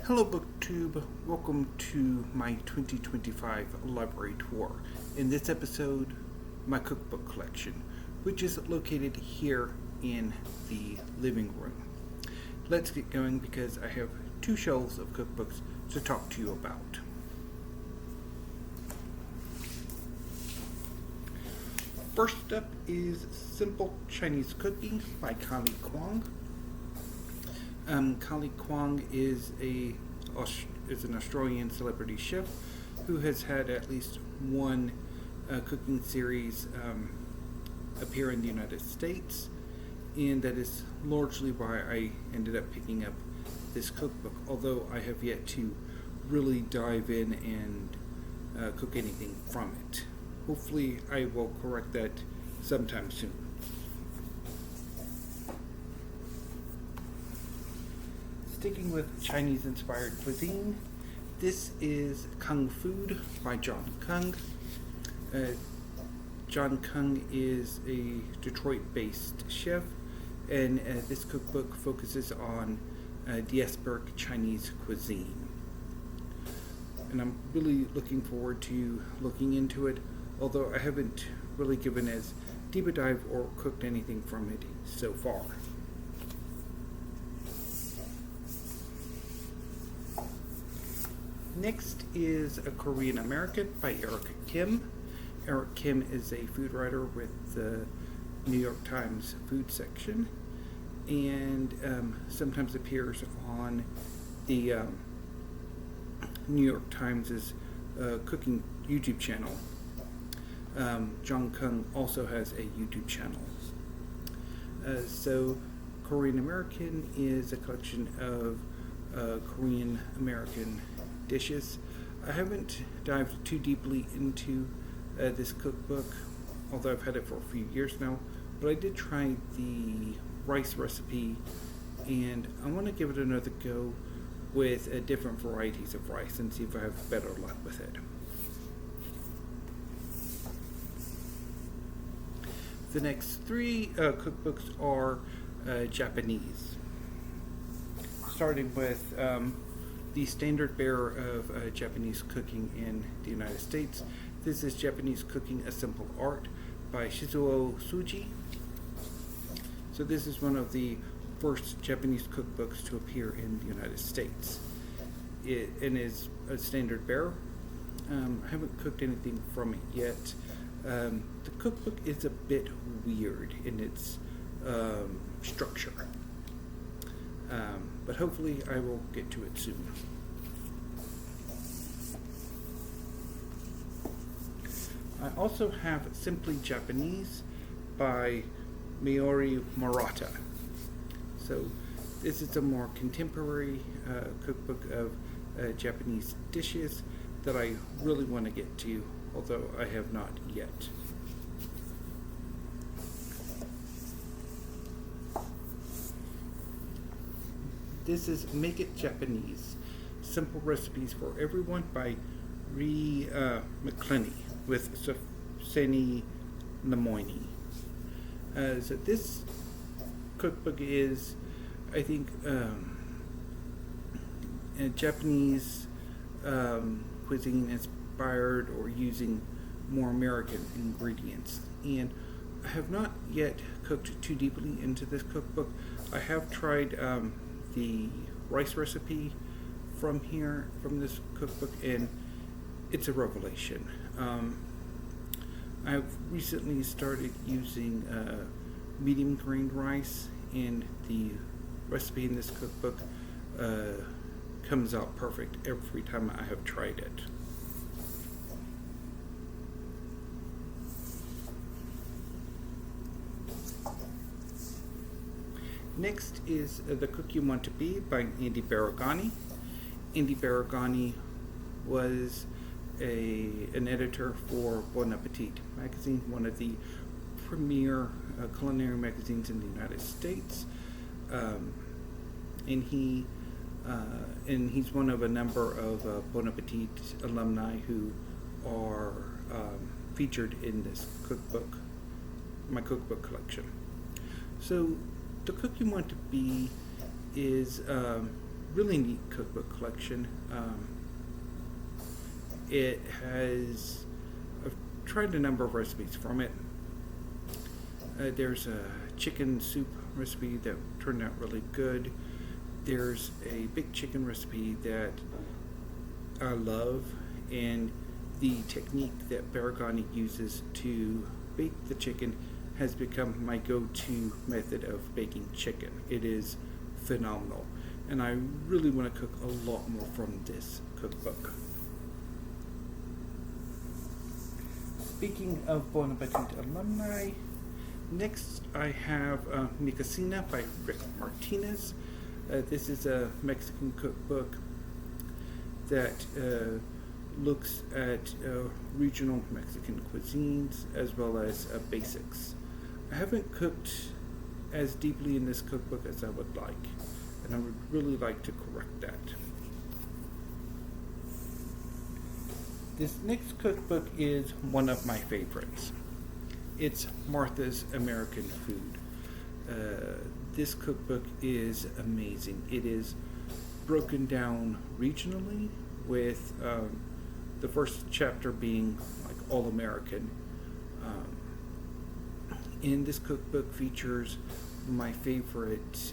Hello BookTube, welcome to my 2025 library tour. In this episode, my cookbook collection, which is located here in the living room. Let's get going because I have two shelves of cookbooks to talk to you about. First up is Simple Chinese Cooking by Kali Kwong. Kali Kwong is an Australian celebrity chef who has had at least one cooking series appear in the United States, and that is largely why I ended up picking up this cookbook, although I have yet to really dive in and cook anything from it. Hopefully I will correct that sometime soon. Sticking with Chinese-inspired cuisine, this is Kung Food by John Kung. John Kung is a Detroit-based chef, and this cookbook focuses on diasporic Chinese cuisine. And I'm really looking forward to looking into it, although I haven't really given as deep a dive or cooked anything from it so far. Next is A Korean American by Eric Kim. Eric Kim is a food writer with the New York Times food section, and sometimes appears on the New York Times' cooking YouTube channel. John Kung also has a YouTube channel. So Korean American is a collection of Korean American dishes. I haven't dived too deeply into this cookbook, although I've had it for a few years now, but I did try the rice recipe, and I want to give it another go with different varieties of rice and see if I have better luck with it. The next three cookbooks are Japanese, starting with the standard bearer of Japanese cooking in the United States. This is Japanese Cooking: A Simple Art by Shizuo Tsuji. So this is one of the first Japanese cookbooks to appear in the United States. It is a standard bearer. I haven't cooked anything from it yet. The cookbook is a bit weird in its structure. But hopefully I will get to it soon. I also have Simply Japanese by Mayuri Murata. So this is a more contemporary cookbook of Japanese dishes that I really want to get to, although I have not yet. This is Make It Japanese: Simple Recipes for Everyone by Ree McClenney with Sani Lemoyne. So this cookbook is, I think, a Japanese cuisine inspired or using more American ingredients. And I have not yet cooked too deeply into this cookbook. I have tried the rice recipe from this cookbook, and it's a revelation. I've recently started using medium grained rice, and the recipe in this cookbook comes out perfect every time I have tried it. Next is The Cook You Want to Be by Andy Baragani. Andy Baragani was an editor for Bon Appetit magazine, one of the premier culinary magazines in the United States, and he's one of a number of Bon Appetit alumni who are featured in this cookbook, my cookbook collection. So The Cook You Want to Be is really neat cookbook collection. It has, I've tried a number of recipes from it. There's a chicken soup recipe that turned out really good. There's a big chicken recipe that I love, and the technique that Baragani uses to bake the chicken has become my go-to method of baking chicken. It is phenomenal, and I really want to cook a lot more from this cookbook. Speaking of Bon Appetit alumni, next I have Mi Cocina by Rick Martinez. This is a Mexican cookbook that looks at regional Mexican cuisines as well as basics. I haven't cooked as deeply in this cookbook as I would like, and I would really like to correct that. This next cookbook is one of my favorites. It's Martha's American Food. This cookbook is amazing. It is broken down regionally, with the first chapter being like all American. And this cookbook features my favorite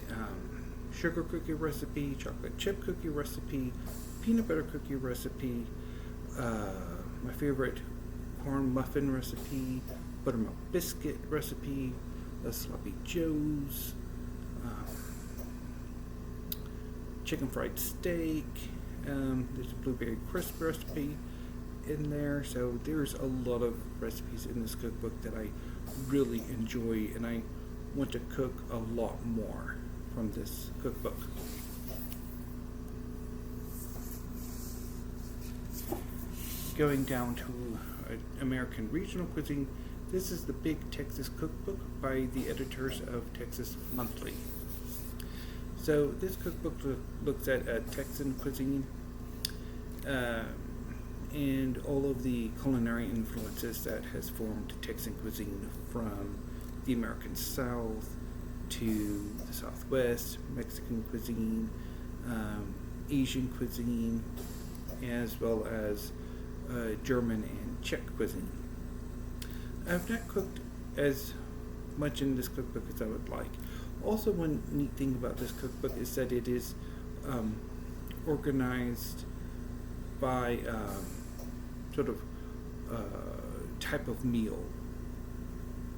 sugar cookie recipe, chocolate chip cookie recipe, peanut butter cookie recipe, my favorite corn muffin recipe, buttermilk biscuit recipe, a sloppy joe's, chicken fried steak. There's a blueberry crisp recipe in there. So there's a lot of recipes in this cookbook that I really enjoy, and I want to cook a lot more from this cookbook. Going down to American regional cuisine, this is the Big Texas Cookbook by the editors of Texas Monthly. So this cookbook looks at Texan cuisine and all of the culinary influences that has formed Texan cuisine, from the American South to the Southwest, Mexican cuisine, Asian cuisine, as well as German and Czech cuisine. I've not cooked as much in this cookbook as I would like. Also, one neat thing about this cookbook is that it is organized by sort of type of meal.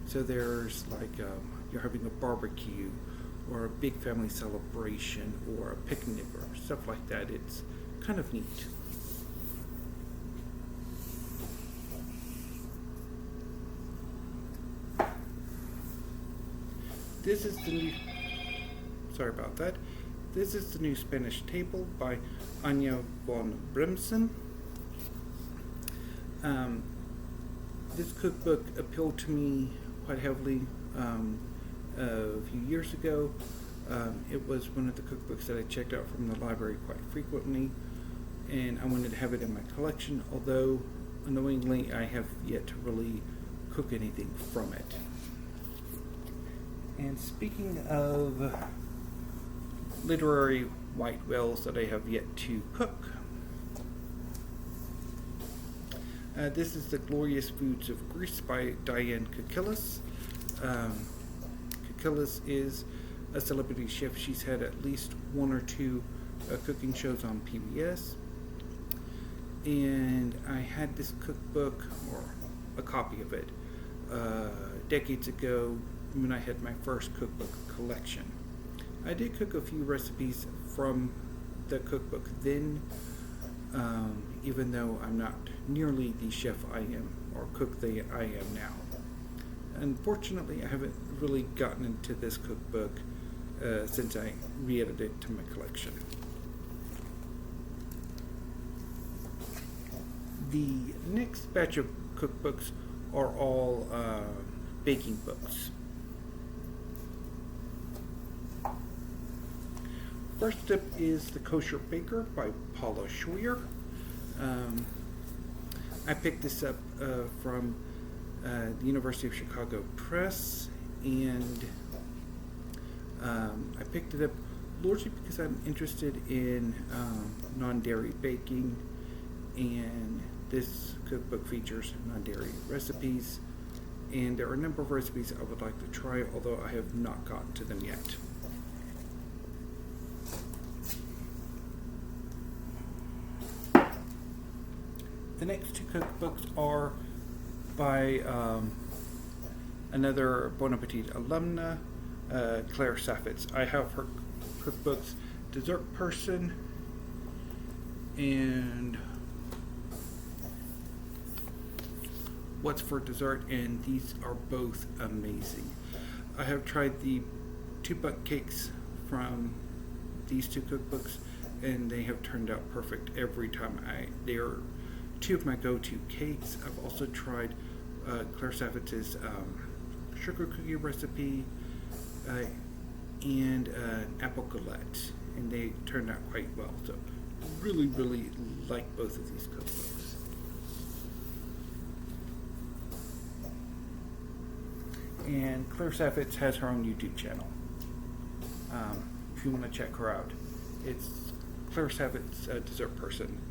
So there's like you're having a barbecue or a big family celebration or a picnic or stuff like that. It's kind of neat. This is the new, sorry about that. This is the new Spanish table by Anya von Bremsen. This cookbook appealed to me quite heavily a few years ago. It was one of the cookbooks that I checked out from the library quite frequently, and I wanted to have it in my collection, although annoyingly I have yet to really cook anything from it. And speaking of literary white whales that I have yet to cook, this is The Glorious Foods of Greece by Diane Kakillis. Kakillis is a celebrity chef. She's had at least one or two cooking shows on PBS. And I had this cookbook, or a copy of it, decades ago when I had my first cookbook collection. I did cook a few recipes from the cookbook then, even though I'm not nearly the chef I am, or cook that I am now. Unfortunately, I haven't really gotten into this cookbook since I re-added it to my collection. The next batch of cookbooks are all baking books. First up is The Kosher Baker by Paula Schwer. I picked this up from the University of Chicago Press, and I picked it up largely because I'm interested in non-dairy baking, and this cookbook features non-dairy recipes, and there are a number of recipes I would like to try, although I have not gotten to them yet. The next two cookbooks are by another Bon Appetit alumna, Claire Saffitz. I have her cookbooks, Dessert Person and What's for Dessert, and these are both amazing. I have tried the 2-buck cakes from these two cookbooks, and they have turned out perfect every time. They are two of my go-to cakes. I've also tried Claire Saffitz's sugar cookie recipe and apple galette, and they turned out quite well. So really like both of these cookbooks. And Claire Saffitz has her own YouTube channel. If you want to check her out, it's Claire Saffitz, Dessert Person.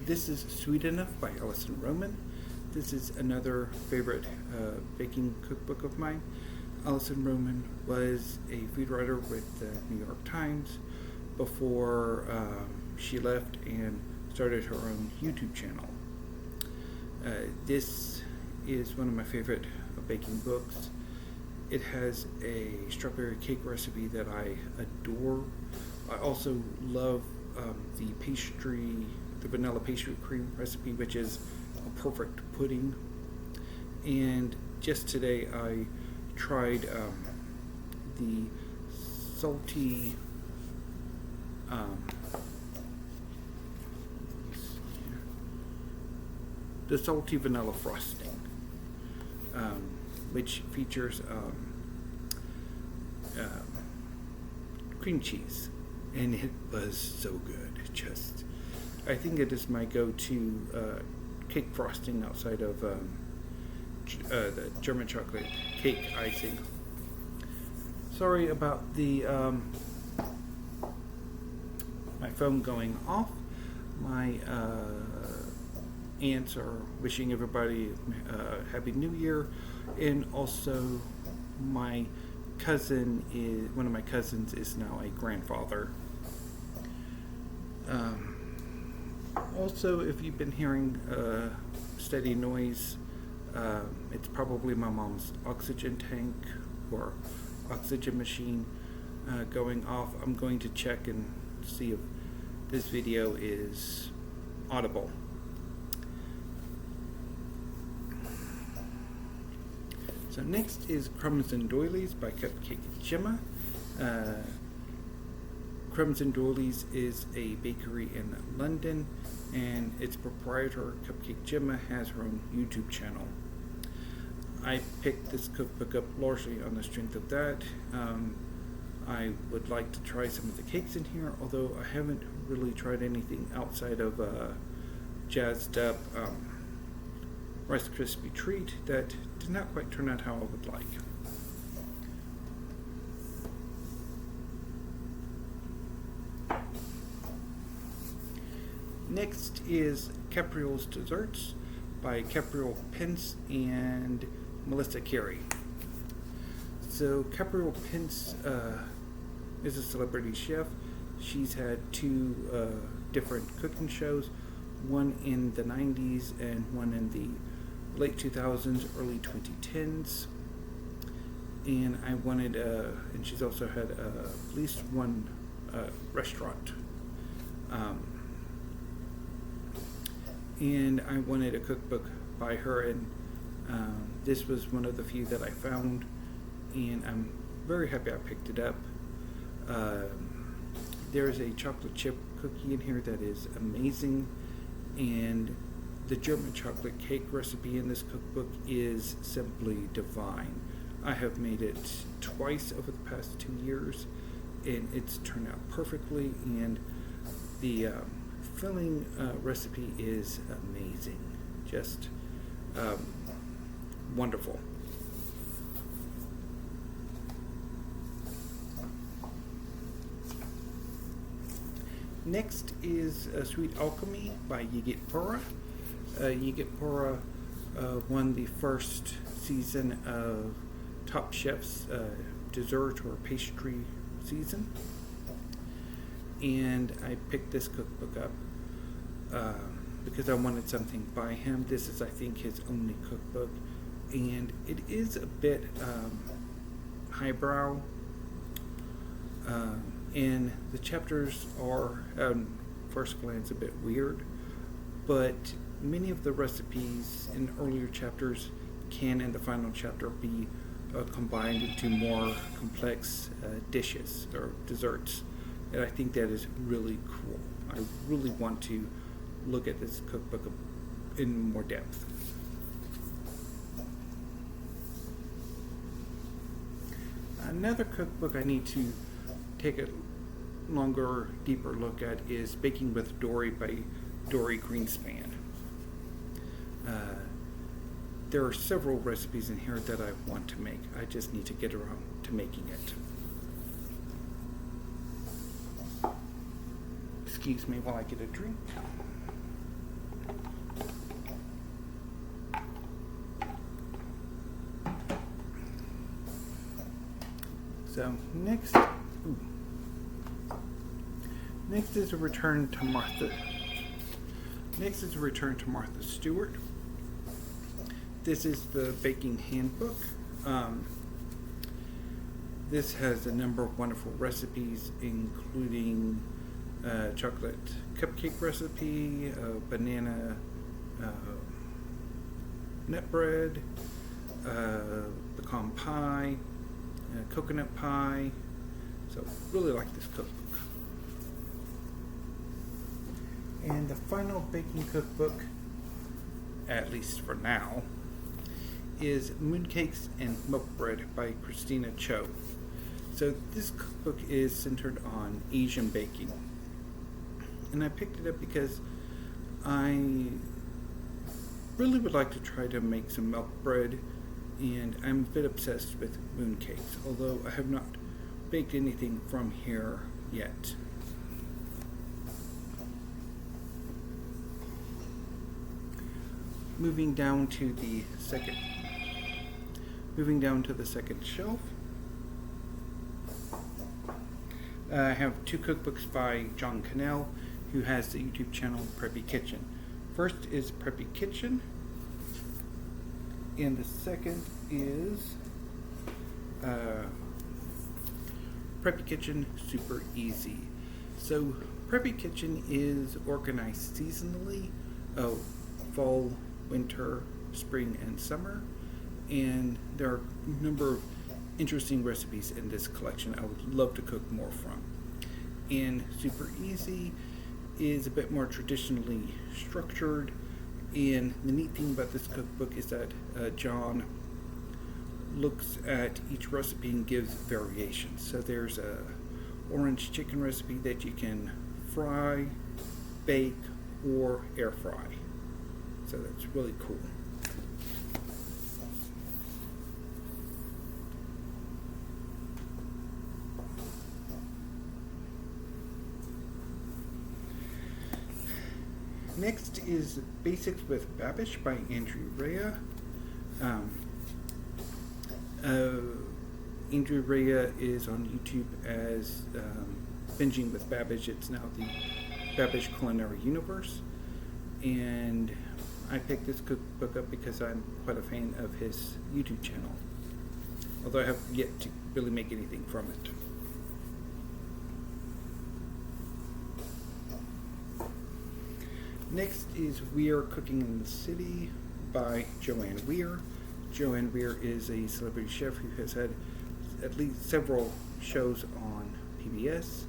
This is Sweet Enough by Alison Roman. This is another favorite baking cookbook of mine. Alison Roman was a food writer with the New York Times before she left and started her own YouTube channel. This is one of my favorite baking books. It has a strawberry cake recipe that I adore. I also love the vanilla pastry cream recipe, which is a perfect pudding. And just today I tried the salty vanilla frosting, which features cream cheese, and it was so good. I think it is my go-to cake frosting outside of the German chocolate cake icing. Sorry about the my phone going off. My aunts are wishing everybody Happy New Year, and also my one of my cousins is now a grandfather. Also, if you've been hearing steady noise, it's probably my mom's oxygen tank or oxygen machine going off. I'm going to check and see if this video is audible. So next is Crumbs and Doilies by Cupcake Gemma. Crumbs and Doilies is a bakery in London, and its proprietor, Cupcake Gemma, has her own YouTube channel. I picked this cookbook up largely on the strength of that. I would like to try some of the cakes in here, although I haven't really tried anything outside of jazzed up Rice Krispie treat that did not quite turn out how I would like. Next is Capriol's Desserts by Capriol Pence and Melissa Carey. So Capriol Pence is a celebrity chef. She's had two different cooking shows, one in the 90s and one in the late 2000s, early 2010s. And I wanted, and she's also had at least one restaurant. And I wanted a cookbook by her, and this was one of the few that I found, and I'm very happy I picked it up. There's a chocolate chip cookie in here that is amazing, and the German chocolate cake recipe in this cookbook is simply divine. I have made it twice over the past 2 years, and it's turned out perfectly, and the filling recipe is amazing. Just wonderful. Next is Sweet Alchemy by Yigit Pura. Yigit Pura won the first season of Top Chef's dessert or pastry season. And I picked this cookbook up because I wanted something by him. This is, I think, his only cookbook, and it is a bit highbrow, and the chapters are, first glance, a bit weird, but many of the recipes in earlier chapters can, in the final chapter, be combined into more complex dishes or desserts, and I think that is really cool. I really want to look at this cookbook in more depth. Another cookbook I need to take a longer, deeper look at is Baking with Dory by Dory Greenspan. There are several recipes in here that I want to make. I just need to get around to making it. Excuse me while I get a drink. So next is a return to Martha. Next is a return to Martha Stewart. This is the baking handbook. This has a number of wonderful recipes, including chocolate cupcake recipe, banana nut bread, pecan pie, coconut pie. So really like this cookbook. And the final baking cookbook, at least for now, is Mooncakes and Milk Bread by Christina Cho. So this cookbook is centered on Asian baking. And I picked it up because I really would like to try to make some milk bread, and I'm a bit obsessed with mooncakes, although I have not baked anything from here yet. Moving down to the second shelf, I have two cookbooks by John Cannell, who has the YouTube channel Preppy Kitchen. First is Preppy Kitchen, and the second is Preppy Kitchen Super Easy. So Preppy Kitchen is organized seasonally, fall, winter, spring, and summer, and there are a number of interesting recipes in this collection I would love to cook more from. And Super Easy is a bit more traditionally structured, and the neat thing about this cookbook is that John looks at each recipe and gives variations. So there's a orange chicken recipe that you can fry, bake, or air fry. So that's really cool. Next is Basics with Babish by Andrew Rea. Andrew Rea is on YouTube as Binging with Babish. It's now the Babish Culinary Universe. And I picked this cookbook up because I'm quite a fan of his YouTube channel, although I have yet to really make anything from it. Next is We Are Cooking in the City by Joanne Weir. Joanne Weir is a celebrity chef who has had at least several shows on PBS,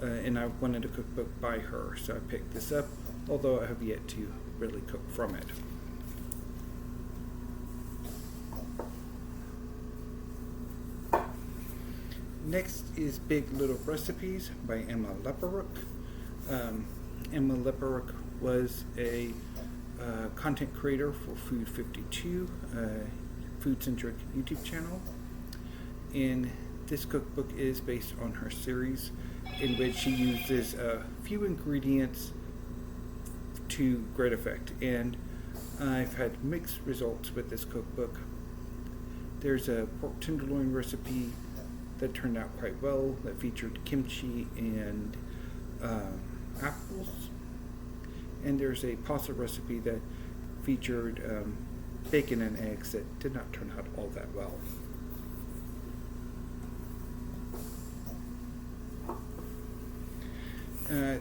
and I wanted a cookbook by her, so I picked this up, although I have yet to really cook from it. Next is Big Little Recipes by Emma Leperock. Emma Leperock was a content creator for Food 52, food-centric YouTube channel, and this cookbook is based on her series in which she uses a few ingredients to great effect. And I've had mixed results with this cookbook. There's a pork tenderloin recipe that turned out quite well that featured kimchi and apples. And there's a pasta recipe that featured bacon and eggs that did not turn out all that well.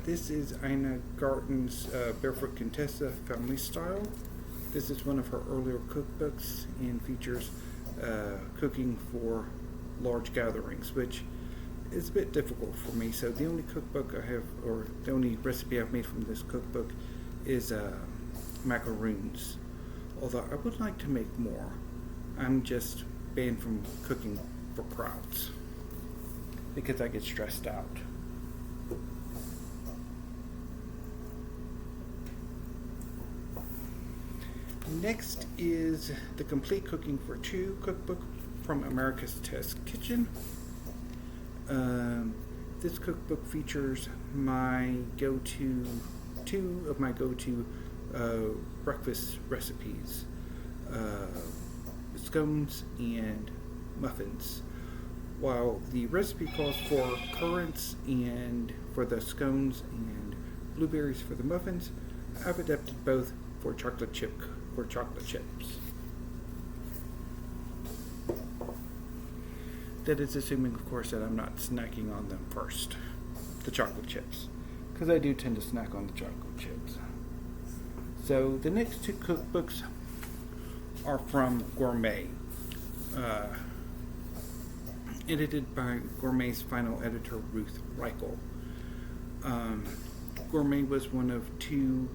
This is Ina Garten's Barefoot Contessa Family Style. This is one of her earlier cookbooks and features cooking for large gatherings, which is a bit difficult for me. So the only cookbook I have, or the only recipe I've made from this cookbook is macaroons. Although I would like to make more. I'm just banned from cooking for crowds because I get stressed out. Next is the Complete Cooking for Two cookbook from America's Test Kitchen. This cookbook features my two of my go-to breakfast recipes, scones and muffins. While the recipe calls for currants and for the scones and blueberries for the muffins, I've adapted both for chocolate chips. That is assuming, of course, that I'm not snacking on them first, the chocolate chips, because I do tend to snack on the chocolate chips. So the next two cookbooks are from Gourmet, edited by Gourmet's final editor, Ruth Reichel. Gourmet was one of two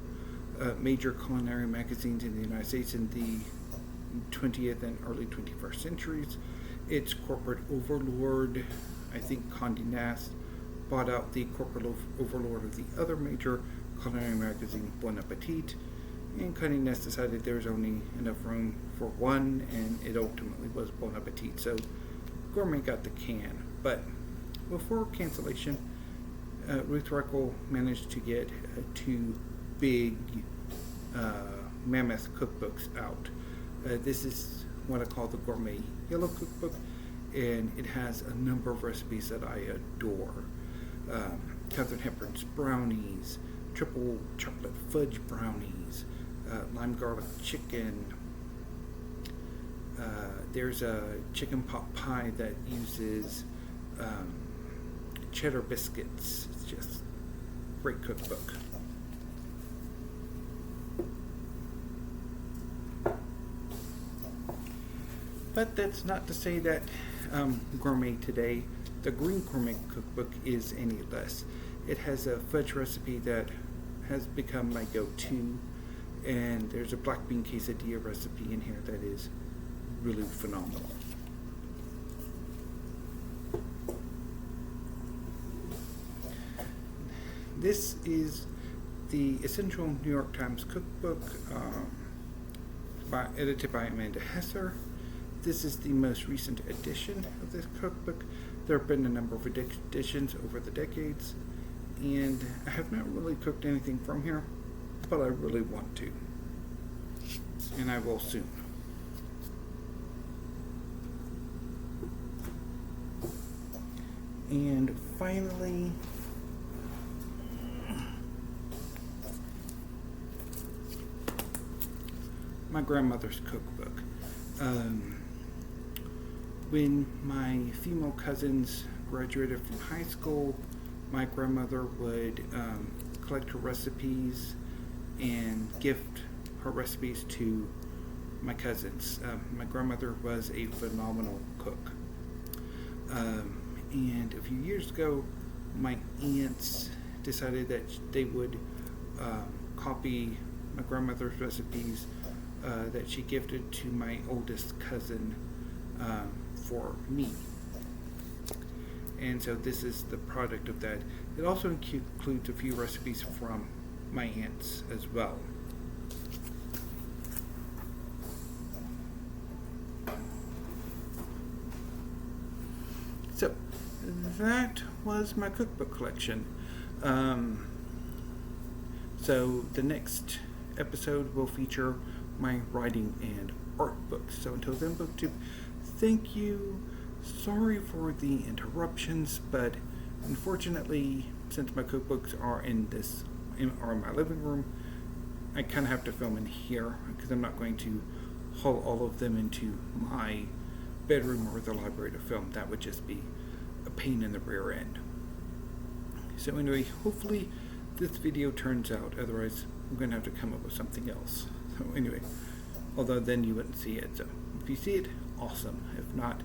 major culinary magazines in the United States in the 20th and early 21st centuries. Its corporate overlord, I think Condé Nast, bought out the corporate overlord of the other major culinary magazine, Bon Appetit, and Condé Nast decided there was only enough room for one, and it ultimately was Bon Appetit. So Gourmet got the can, but before cancellation, Ruth Reichel managed to get two big mammoth cookbooks out. This is what I call the Gourmet Yellow Cookbook, and it has a number of recipes that I adore. Katharine Hepburn's brownies, triple chocolate fudge brownies, lime garlic chicken. There's a chicken pot pie that uses cheddar biscuits. It's just a great cookbook. But that's not to say that Gourmet today, the Green Gourmet Cookbook, is any less. It has a fudge recipe that has become my go-to, and there's a black bean quesadilla recipe in here that is really phenomenal. This is the Essential New York Times Cookbook, edited by Amanda Hesser. This is the most recent edition of this cookbook. There have been a number of editions over the decades, and I have not really cooked anything from here, but I really want to, and I will soon. And finally, my grandmother's cookbook. When my female cousins graduated from high school, my grandmother would collect her recipes and gift her recipes to my cousins. My grandmother was a phenomenal cook. And a few years ago, my aunts decided that they would copy my grandmother's recipes that she gifted to my oldest cousin for me. And so this is the product of that. It also includes a few recipes from my aunts as well. So that was my cookbook collection. So the next episode will feature my writing and art books. So until then, BookTube, thank you. Sorry for the interruptions, but unfortunately, since my cookbooks are in my living room, I kind of have to film in here because I'm not going to haul all of them into my bedroom or the library to film. That would just be a pain in the rear end. So anyway, hopefully this video turns out. Otherwise, I'm going to have to come up with something else. So anyway, although then you wouldn't see it. So if you see it, awesome. If not,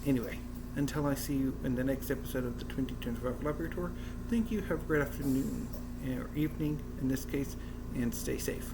anyway, until I see you in the next episode of the 2025 Library Tour, thank you, have a great afternoon or evening in this case, and stay safe.